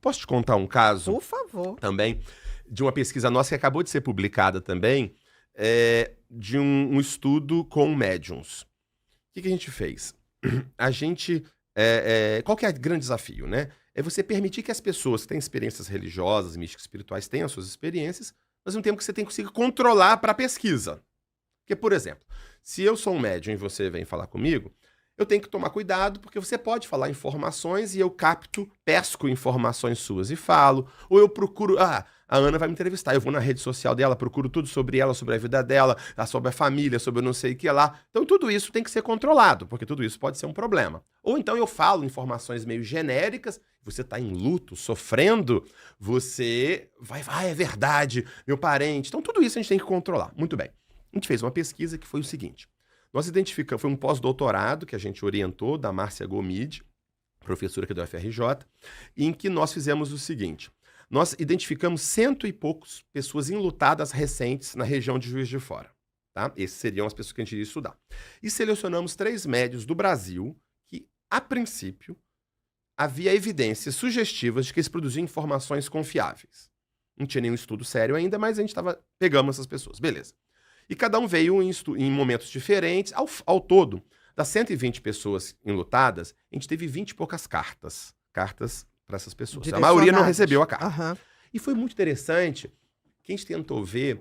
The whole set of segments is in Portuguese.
Posso te contar um caso Por favor. também de uma pesquisa nossa que acabou de ser publicada também, de um estudo com médiums. O que a gente fez? A gente... qual que é o grande desafio, né? É você permitir que as pessoas que têm experiências religiosas, místicas, espirituais, tenham as suas experiências, mas ao mesmo tempo que você tem que conseguir controlar para a pesquisa. Porque, por exemplo, se eu sou um médium e você vem falar comigo, eu tenho que tomar cuidado, porque você pode falar informações e eu pesco informações suas e falo, ou eu procuro... a Ana vai me entrevistar, eu vou na rede social dela, procuro tudo sobre ela, sobre a vida dela, sobre a família, sobre eu não sei o que lá. Então tudo isso tem que ser controlado, porque tudo isso pode ser um problema. Ou então eu falo informações meio genéricas, você está em luto, sofrendo, você é verdade, meu parente. Então tudo isso a gente tem que controlar. Muito bem. A gente fez uma pesquisa que foi o seguinte. Nós identificamos, foi um pós-doutorado que a gente orientou, da Márcia Gomide, professora aqui do UFRJ, em que nós fizemos o seguinte. Nós identificamos 100 e poucos pessoas enlutadas recentes na região de Juiz de Fora. Tá? Essas seriam as pessoas que a gente iria estudar. E selecionamos 3 médios do Brasil que, a princípio, havia evidências sugestivas de que eles produziam informações confiáveis. Não tinha nenhum estudo sério ainda, mas a gente pegamos essas pessoas. Beleza. E cada um veio em momentos diferentes. Ao todo, das 120 pessoas enlutadas, a gente teve 20 e poucas cartas. Cartas para essas pessoas. A maioria não recebeu a carta. Uhum. E foi muito interessante que a gente tentou ver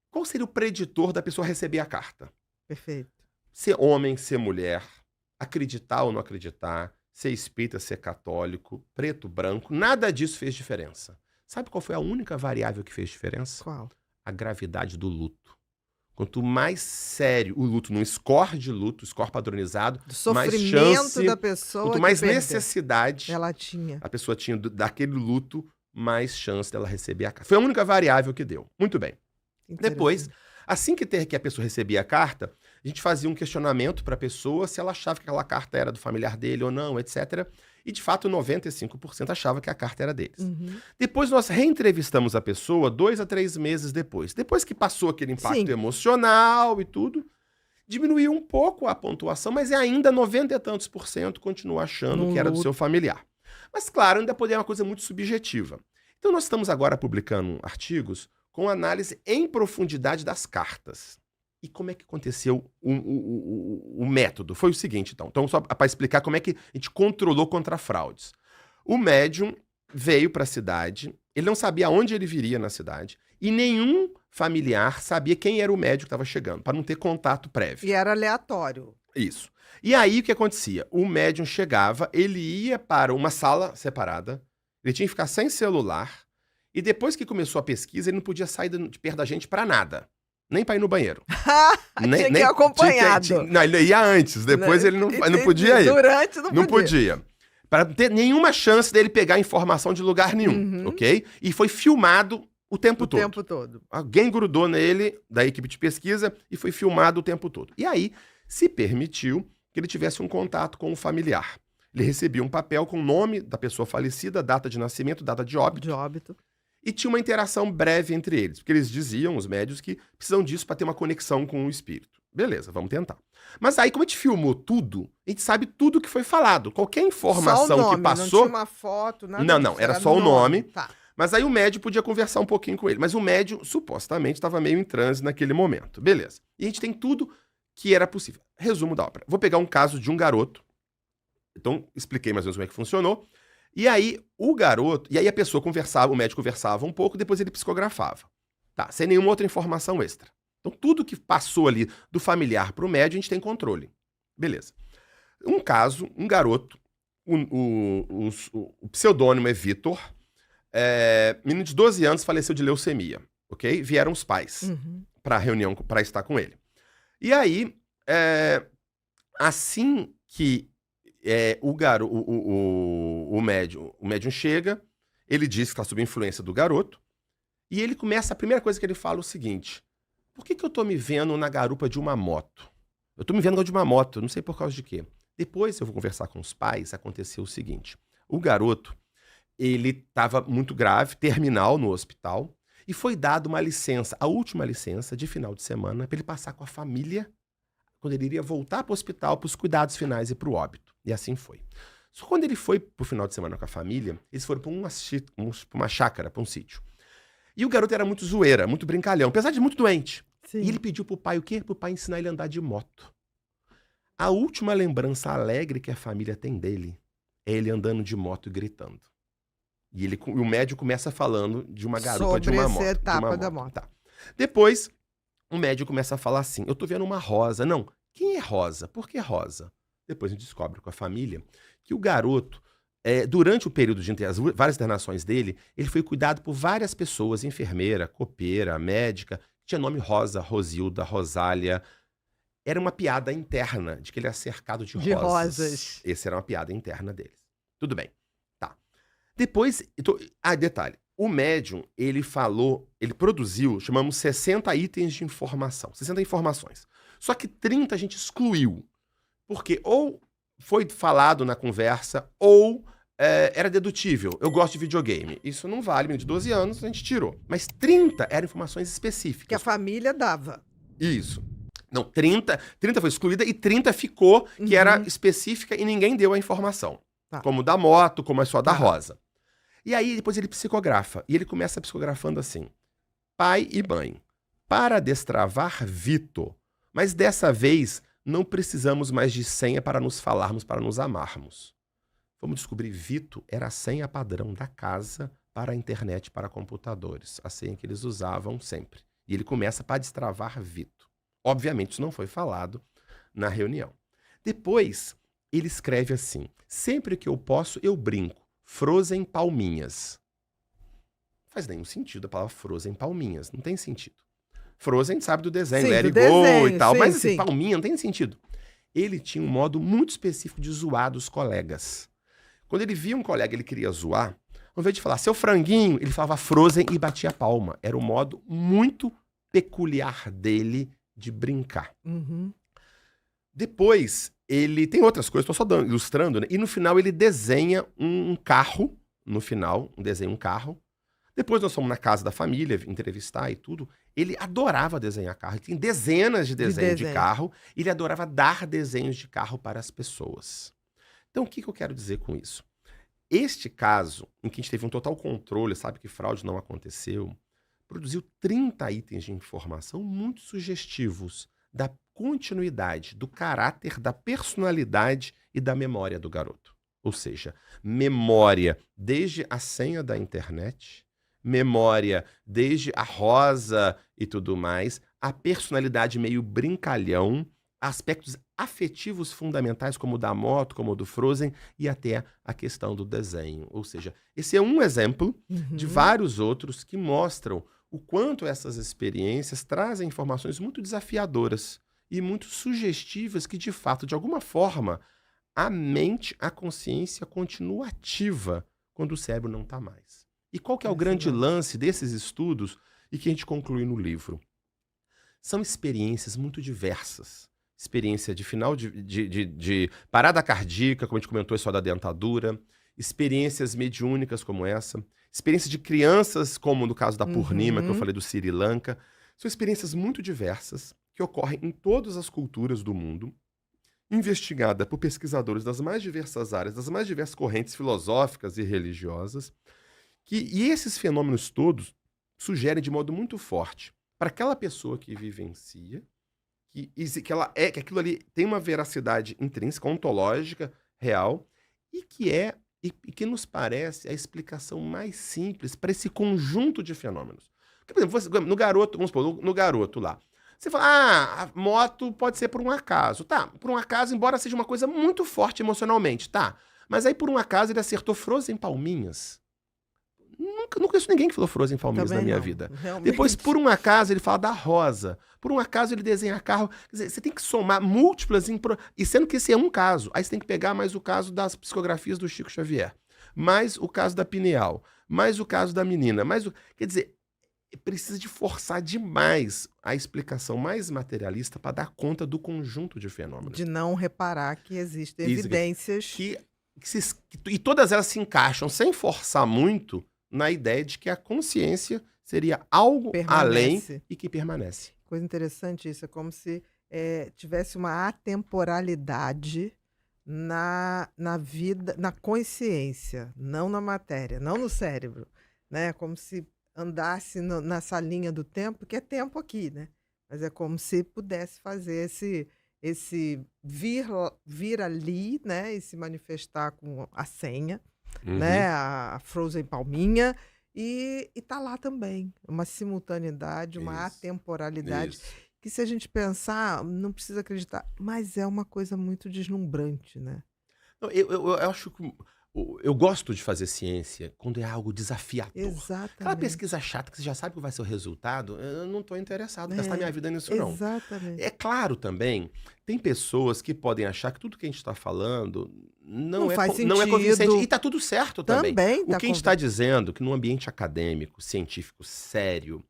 qual seria o preditor da pessoa receber a carta. Perfeito. Ser homem, ser mulher, acreditar ou não acreditar, ser espírita, ser católico, preto, branco, nada disso fez diferença. Sabe qual foi a única variável que fez diferença? Qual? A gravidade do luto. Quanto mais sério o luto, num score de luto, score padronizado, Do mais sofrimento chance, da pessoa. quanto que mais perdeu. necessidade Ela tinha. a pessoa tinha daquele luto, mais chance dela receber a carta. Foi a única variável que deu. Muito bem. Depois, assim que a pessoa recebia a carta, a gente fazia um questionamento para a pessoa se ela achava que aquela carta era do familiar dele ou não, etc. E, de fato, 95% achava que a carta era deles. Uhum. Depois, nós reentrevistamos a pessoa 2 a 3 meses depois. Depois que passou aquele impacto emocional e tudo, diminuiu um pouco a pontuação, mas ainda 90 e tantos por cento continua achando que era do seu familiar. Mas, claro, ainda pode ser uma coisa muito subjetiva. Então, nós estamos agora publicando artigos com análise em profundidade das cartas. E como é que aconteceu o método? Foi o seguinte, então só para explicar como é que a gente controlou contra fraudes. O médium veio para a cidade, ele não sabia aonde ele viria na cidade, e nenhum familiar sabia quem era o médium que estava chegando, para não ter contato prévio. E era aleatório. Isso. E aí o que acontecia? O médium chegava, ele ia para uma sala separada, ele tinha que ficar sem celular, e depois que começou a pesquisa, ele não podia sair de perto da gente para nada. Nem para ir no banheiro. Tinha que ir acompanhado. Não, ele ia antes, depois ele não podia ir. Durante não podia. Para não ter nenhuma chance dele pegar informação de lugar nenhum, ok? E foi filmado o tempo todo. O tempo todo. Alguém grudou nele, da equipe de pesquisa, e foi filmado o tempo todo. E aí, se permitiu que ele tivesse um contato com o familiar. Ele recebia um papel com o nome da pessoa falecida, data de nascimento, data de óbito. E tinha uma interação breve entre eles, porque eles diziam, os médios, que precisam disso para ter uma conexão com o espírito. Beleza, vamos tentar. Mas aí, como a gente filmou tudo, a gente sabe tudo que foi falado. Qualquer informação só o nome, que passou... Não tinha uma foto, nada Não, disso, era só o nome. Tá. Mas aí o médium podia conversar um pouquinho com ele. Mas o médium, supostamente, estava meio em transe naquele momento. Beleza. E a gente tem tudo que era possível. Resumo da ópera. Vou pegar um caso de um garoto. Então, expliquei mais ou menos como é que funcionou. E aí, o garoto... E aí a pessoa conversava, o médico conversava um pouco, depois ele psicografava. Tá, sem nenhuma outra informação extra. Então, tudo que passou ali do familiar para o médium, a gente tem controle. Beleza. Um caso, um garoto, o pseudônimo é Vitor, menino de 12 anos, faleceu de leucemia, ok? Vieram os pais para a reunião, para estar com ele. E aí, assim que o médium chega, ele diz que está sob influência do garoto, e ele começa, a primeira coisa que ele fala é o seguinte: por que eu tô me vendo na garupa de uma moto? Eu tô me vendo de uma moto, não sei por causa de quê. Depois eu vou conversar com os pais, aconteceu o seguinte: o garoto, ele estava muito grave, terminal no hospital, e foi dado uma licença, a última licença de final de semana, para ele passar com a família, quando ele iria voltar para o hospital, para os cuidados finais e para o óbito. E assim foi. Só que quando ele foi pro final de semana com a família, eles foram pra uma chácara, pra um sítio. E o garoto era muito zoeira, muito brincalhão, apesar de muito doente. Sim. E ele pediu pro pai o quê? Pro pai ensinar ele a andar de moto. A última lembrança alegre que a família tem dele é ele andando de moto e gritando. E o médico começa falando de uma garupa de uma moto. Sobre essa etapa da moto. Tá. Depois, o médico começa a falar assim, eu tô vendo uma Rosa. Não, quem é Rosa? Por que Rosa? Depois a gente descobre com a família que o garoto, durante o período as várias internações dele, ele foi cuidado por várias pessoas, enfermeira, copeira, médica, tinha nome Rosa, Rosilda, Rosália. Era uma piada interna de que ele era cercado de rosas. Essa era uma piada interna deles. Tudo bem. Tá. Depois, detalhe. O médium, ele produziu, chamamos 60 itens de informação. 60 informações. Só que 30 a gente excluiu. Porque ou foi falado na conversa, ou era dedutível. Eu gosto de videogame. Isso não vale, menino de 12 anos, a gente tirou. Mas 30 eram informações específicas. Que a família dava. Isso. Não, 30 foi excluída e 30 ficou, que era específica e ninguém deu a informação. Tá. Como da moto, como é só da Rosa. E aí, depois ele psicografa. E ele começa psicografando assim. Pai e mãe, para destravar Vitor. Mas dessa vez, não precisamos mais de senha para nos falarmos, para nos amarmos. Vamos descobrir, Vitor era a senha padrão da casa para a internet, para computadores. A senha que eles usavam sempre. E ele começa para destravar Vitor. Obviamente, isso não foi falado na reunião. Depois, ele escreve assim, sempre que eu posso, eu brinco. Frozen palminhas. Não faz nenhum sentido a palavra Frozen palminhas. Não tem sentido. Frozen sabe do desenho, Let It Go e tal. Mas assim, palminha não tem sentido. Ele tinha um modo muito específico de zoar dos colegas. Quando ele via um colega ele queria zoar, ao invés de falar seu franguinho, ele falava Frozen e batia a palma. Era um modo muito peculiar dele de brincar. Depois, ele tem outras coisas, estou só ilustrando, né? E no final ele desenha um carro, desenha um carro. Depois nós fomos na casa da família, entrevistar e tudo. Ele adorava desenhar carro, ele tem dezenas de desenhos de carro, ele adorava dar desenhos de carro para as pessoas. Então, o que eu quero dizer com isso? Este caso, em que a gente teve um total controle, sabe que fraude não aconteceu, produziu 30 itens de informação muito sugestivos da continuidade, do caráter, da personalidade e da memória do garoto. Ou seja, memória desde a senha da internet, memória desde a Rosa e tudo mais, a personalidade meio brincalhão, aspectos afetivos fundamentais como o da moto, como o do Frozen e até a questão do desenho. Ou seja, esse é um exemplo de vários outros que mostram o quanto essas experiências trazem informações muito desafiadoras e muito sugestivas que, de fato, de alguma forma, a mente, a consciência continua ativa quando o cérebro não está mais. E qual que é o grande lance desses estudos e que a gente conclui no livro? São experiências muito diversas. Experiência de final de parada cardíaca, como a gente comentou, só da dentadura, experiências mediúnicas como essa, experiências de crianças, como no caso da Purnima, que eu falei do Sri Lanka. São experiências muito diversas que ocorrem em todas as culturas do mundo, investigada por pesquisadores das mais diversas áreas, das mais diversas correntes filosóficas e religiosas, e esses fenômenos todos sugerem de modo muito forte para aquela pessoa que vivencia que aquilo ali tem uma veracidade intrínseca, ontológica, real, e que nos parece a explicação mais simples para esse conjunto de fenômenos. Porque, por exemplo, no garoto, vamos supor, no garoto lá, você fala, a moto pode ser por um acaso. Tá, por um acaso, embora seja uma coisa muito forte emocionalmente, tá. Mas aí, por um acaso, ele acertou Frozen palminhas. Não conheço ninguém que falou Frozen palminhas na minha vida. Realmente. Depois, por um acaso, ele fala da Rosa. Por um acaso, ele desenha carro. Quer dizer, você tem que somar múltiplas... E sendo que esse é um caso. Aí você tem que pegar mais o caso das psicografias do Chico Xavier. Mais o caso da pineal. Mais o caso da menina. Quer dizer, precisa de forçar demais a explicação mais materialista para dar conta do conjunto de fenômenos. De não reparar que existem evidências... E todas elas se encaixam, sem forçar muito, na ideia de que a consciência seria algo além e que permanece. Coisa interessante isso, é como se tivesse uma atemporalidade na vida, na consciência, não na matéria, não no cérebro, né? Como se andasse nessa linha do tempo, que é tempo aqui, né? Mas é como se pudesse fazer esse vir ali, né? E se manifestar com a senha, né? Uhum. A Frozen Palminha, e tá lá também. Uma simultaneidade, uma Isso, atemporalidade, isso. que se a gente pensar, não precisa acreditar, mas é uma coisa muito deslumbrante, né? Não, eu acho que eu gosto de fazer ciência quando é algo desafiador. Aquela Exatamente. pesquisa chata que você já sabe que vai ser o resultado, eu não estou interessado em gastar minha É, vida nisso, não. exatamente. É claro também, tem pessoas que podem achar que tudo que a gente está falando Não faz não é convincente. E sentido. está tudo certo também. Também O tá que a gente está dizendo é que num ambiente acadêmico, científico, sério,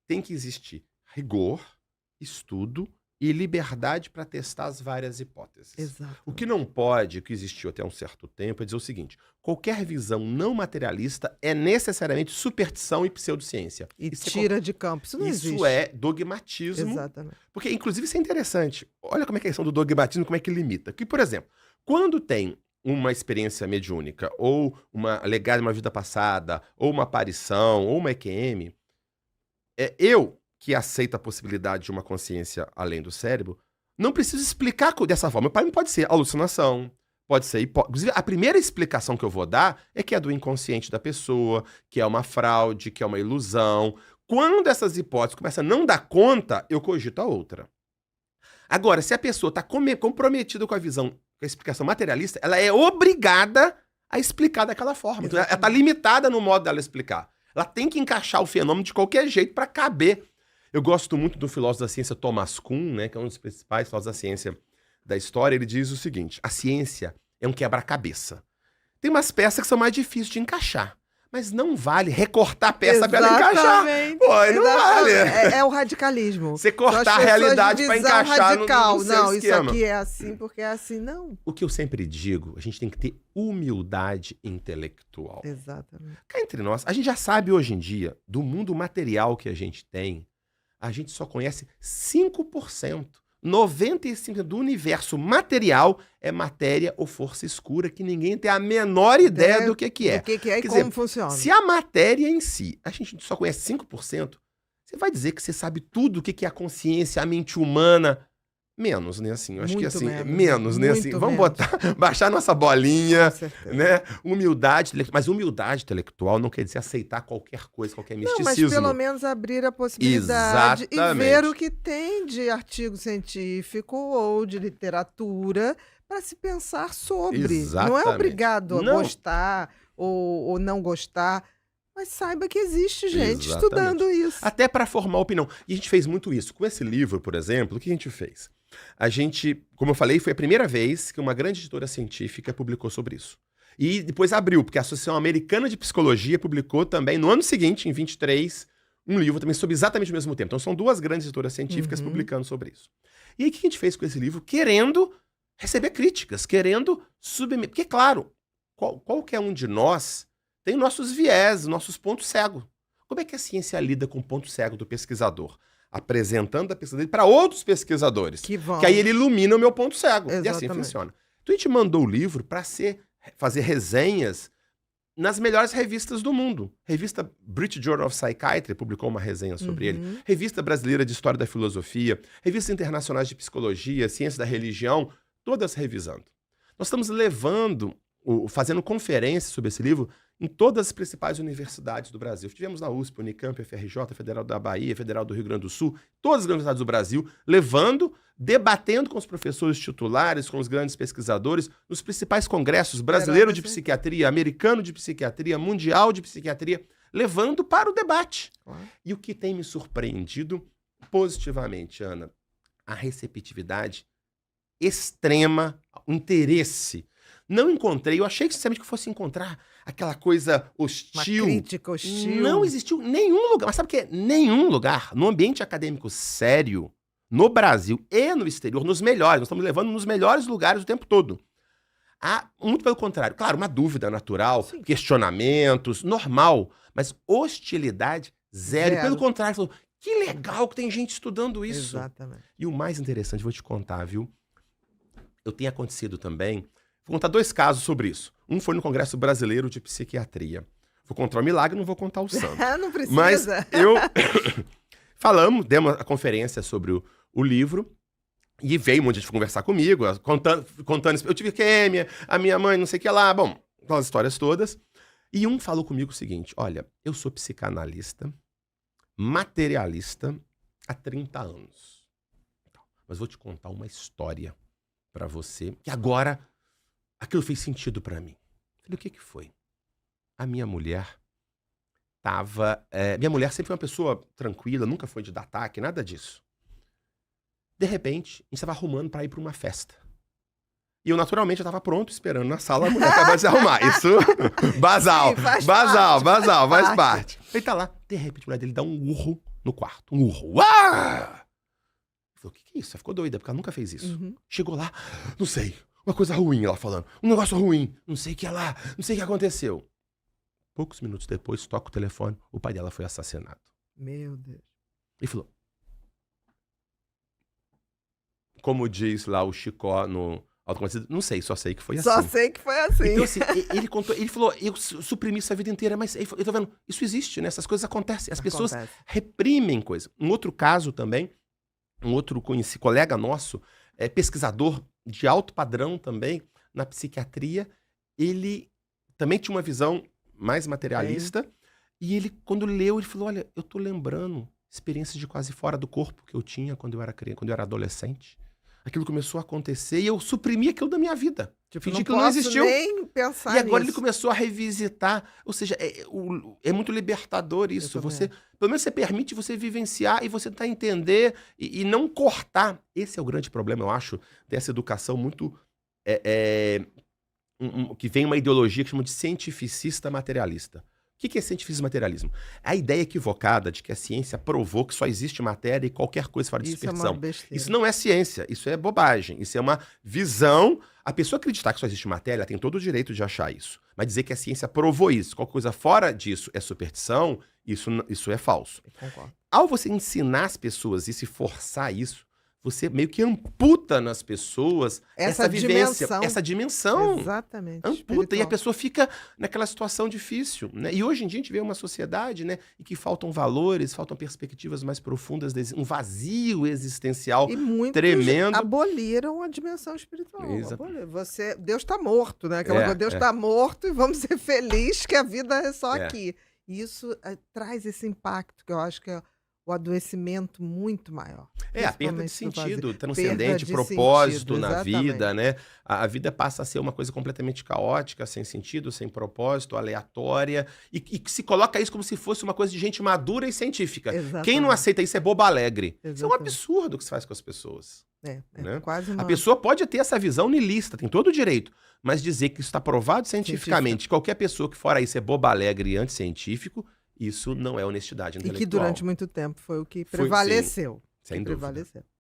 tem que existir rigor, estudo e liberdade para testar as várias hipóteses. O que exatamente. não pode, o que existiu até um certo tempo, é dizer o seguinte: qualquer visão não materialista é necessariamente superstição e pseudociência. E Isso tira de campo. Isso não isso existe. é dogmatismo, Exatamente. porque inclusive isso é interessante. Olha como é que é a questão do dogmatismo, como é que limita. Que, por exemplo, quando tem uma experiência mediúnica, ou uma legada de uma vida passada, ou uma aparição, ou uma EQM, eu, que aceito a possibilidade de uma consciência além do cérebro, não preciso explicar dessa forma. Para mim pode ser alucinação, pode ser inclusive, a primeira explicação que eu vou dar é que é do inconsciente da pessoa, que é uma fraude, que é uma ilusão. Quando essas hipóteses começam a não dar conta, eu cogito a outra. Agora, se a pessoa está comprometida com a visão, com a explicação materialista, ela é obrigada a explicar daquela forma. Então, ela está Exatamente. limitada no modo dela explicar. Ela tem que encaixar o fenômeno de qualquer jeito para caber. Eu gosto muito do filósofo da ciência Thomas Kuhn, né, que é um dos principais filósofos da ciência da história. Ele diz o seguinte: a ciência é um quebra-cabeça. Tem umas peças que são mais difíceis de encaixar, mas não vale recortar a peça para ela encaixar. Exatamente. Pô, aí não vale. É o radicalismo. Você São as cortar a pessoas de realidade para visão encaixar radical. no seu Não, isso esquema. aqui é assim porque é assim. Não. O que eu sempre digo, a gente tem que ter humildade intelectual. Exatamente. Cá entre nós, a gente já sabe hoje em dia, do mundo material que a gente tem, a gente só conhece 5%. 95% do universo material é matéria ou força escura que ninguém tem a menor ideia do que é. Do que é e Quer como dizer, funciona. se a matéria em si, a gente só conhece 5%, você vai dizer que você sabe tudo o que é a consciência, a mente humana? Menos, né? Assim, eu acho que Muito assim, menos, né? muito Assim, vamos menos. botar, baixar nossa bolinha, Com certeza. né? Humildade, mas humildade intelectual não quer dizer aceitar qualquer coisa, qualquer Não, mas misticismo. pelo menos abrir a possibilidade e ver Exatamente. o que tem de artigo científico ou de literatura para se pensar sobre. Não é Exatamente. obrigado a Não. gostar ou não gostar, mas saiba que existe gente Exatamente. estudando isso. Até para formar opinião. E a gente fez muito isso. Com esse livro, por exemplo, o que a gente fez? A gente, como eu falei, foi a primeira vez que uma grande editora científica publicou sobre isso. E depois abriu, porque a Associação Americana de Psicologia publicou também, no ano seguinte, em 23, um livro também sobre exatamente o mesmo tema. Então são duas grandes editoras científicas publicando sobre isso. E aí o que a gente fez com esse livro? Querendo receber críticas, querendo submeter. Porque, claro, qualquer um de nós tem nossos viés, nossos pontos cegos. Como é que a ciência lida com o ponto cego do pesquisador? Apresentando a pesquisa dele para outros pesquisadores. Que vão. Que aí ele ilumina o meu ponto cego. E assim Exatamente. funciona. Então a gente mandou o livro para fazer resenhas nas melhores revistas do mundo. Revista British Journal of Psychiatry publicou uma resenha sobre ele. Revista Brasileira de História da Filosofia. Revistas internacionais de Psicologia, Ciência da Religião, todas revisando. Nós estamos fazendo conferências sobre esse livro em todas as principais universidades do Brasil. Tivemos na USP, Unicamp, FRJ, Federal da Bahia, Federal do Rio Grande do Sul, todas as universidades do Brasil, debatendo com os professores titulares, com os grandes pesquisadores, nos principais congressos, brasileiro de psiquiatria, americano de psiquiatria, mundial de psiquiatria, levando para o debate. Claro. E o que tem me surpreendido positivamente, Ana, a receptividade extrema, o interesse. Não encontrei, eu achei sinceramente que fosse encontrar aquela coisa hostil. Uma crítica hostil. Não existiu nenhum lugar, mas sabe o que é? Nenhum lugar, no ambiente acadêmico sério, no Brasil e no exterior, nos melhores, nós estamos levando nos melhores lugares o tempo todo. Muito pelo contrário, claro, uma dúvida natural, Sim. questionamentos, normal, mas hostilidade zero. Pelo contrário, falou, que legal que tem gente estudando isso. Exatamente. E o mais interessante, vou te contar, viu? Eu tenho acontecido também Vou contar 2 casos sobre isso. Um foi no Congresso Brasileiro de Psiquiatria. Vou contar o milagre, não vou contar o santo. Não precisa. Mas eu... Falamos, demos a conferência sobre o livro, e veio um monte de gente conversar comigo, contando, eu tive quêmia, a minha mãe, não sei o que lá, bom, aquelas histórias todas. E um falou comigo o seguinte: olha, eu sou psicanalista, materialista há 30 anos. Mas vou te contar uma história pra você, que agora aquilo fez sentido pra mim. Falei, o que que foi? A minha mulher tava... minha mulher sempre foi uma pessoa tranquila, nunca foi de dar ataque, nada disso. De repente, a gente estava arrumando pra ir pra uma festa. E eu, naturalmente, eu tava pronto, esperando na sala, a mulher acabou de se arrumar. Isso, basal, Sim, faz basal, parte, basal, faz faz parte. Ele tá lá, de repente, a mulher dele dá um urro no quarto. Um urro. Uau! Falei, o que que é isso? Ela ficou doida, porque ela nunca fez isso. Uhum. Chegou lá, não sei, uma coisa ruim, ela falando. Um negócio ruim, não sei o que é lá, não sei o que aconteceu. Poucos minutos depois, toca o telefone, o pai dela foi assassinado. Meu Deus. Ele falou... Como diz lá o Chicó no Autoconhecido, não sei, só sei que foi assim. Só sei que foi assim. Então, assim, ele contou, ele falou, eu suprimi isso a vida inteira, mas eu tô vendo, isso existe, né? Essas coisas acontecem, as pessoas reprimem coisas. Um outro caso também, um outro colega nosso, pesquisador de alto padrão também, na psiquiatria, ele também tinha uma visão mais materialista, e ele, quando leu, ele falou, olha, eu tô lembrando experiências de quase fora do corpo que eu tinha quando eu era criança, quando eu era adolescente. Aquilo começou a acontecer e eu suprimi aquilo da minha vida. Tipo, Fingi não que não existiu. nem pensar E agora ele nisso. começou a revisitar. Ou seja, é muito libertador isso. Você, pelo menos você permite você vivenciar e você tentar entender e não cortar. Esse é o grande problema, eu acho, dessa educação muito... que vem uma ideologia que chama de cientificista materialista. O que é cientificismo e materialismo? A ideia equivocada de que a ciência provou que só existe matéria e qualquer coisa fora de superstição. É uma besteira. Isso não é ciência, isso é bobagem. Isso é uma visão. A pessoa acreditar que só existe matéria, ela tem todo o direito de achar isso. Mas dizer que a ciência provou isso, qualquer coisa fora disso é superstição, isso é falso. Eu concordo. Ao você ensinar as pessoas isso e forçar isso, você meio que amputa nas pessoas essa vivência, essa dimensão. Exatamente. Amputa, e a pessoa fica naquela situação difícil, né? E hoje em dia a gente vê uma sociedade, né, em que faltam valores, faltam perspectivas mais profundas, um vazio existencial E muitos tremendo. aboliram a dimensão espiritual. Exato. Deus está morto, né? Aquela coisa, Deus está morto e vamos ser felizes que a vida é só É. aqui. E isso traz esse impacto que eu acho que é o adoecimento muito maior. A perda de Principalmente do vazio. sentido, transcendente, de propósito sentido, na exatamente. vida, né? A vida passa a ser uma coisa completamente caótica, sem sentido, sem propósito, aleatória, e que se coloca isso como se fosse uma coisa de gente madura e científica. Exatamente. Quem não aceita isso é bobo alegre. Isso é um Exatamente. absurdo que se faz com as pessoas. É Né? quase uma... A pessoa pode ter essa visão niilista, tem todo o direito, mas dizer que isso está provado cientificamente, qualquer pessoa que fora isso é bobo alegre e anticientífico, isso não é honestidade E intelectual. que durante muito tempo foi o que Foi, sim. prevaleceu. Sem dúvida. Prevaleceu.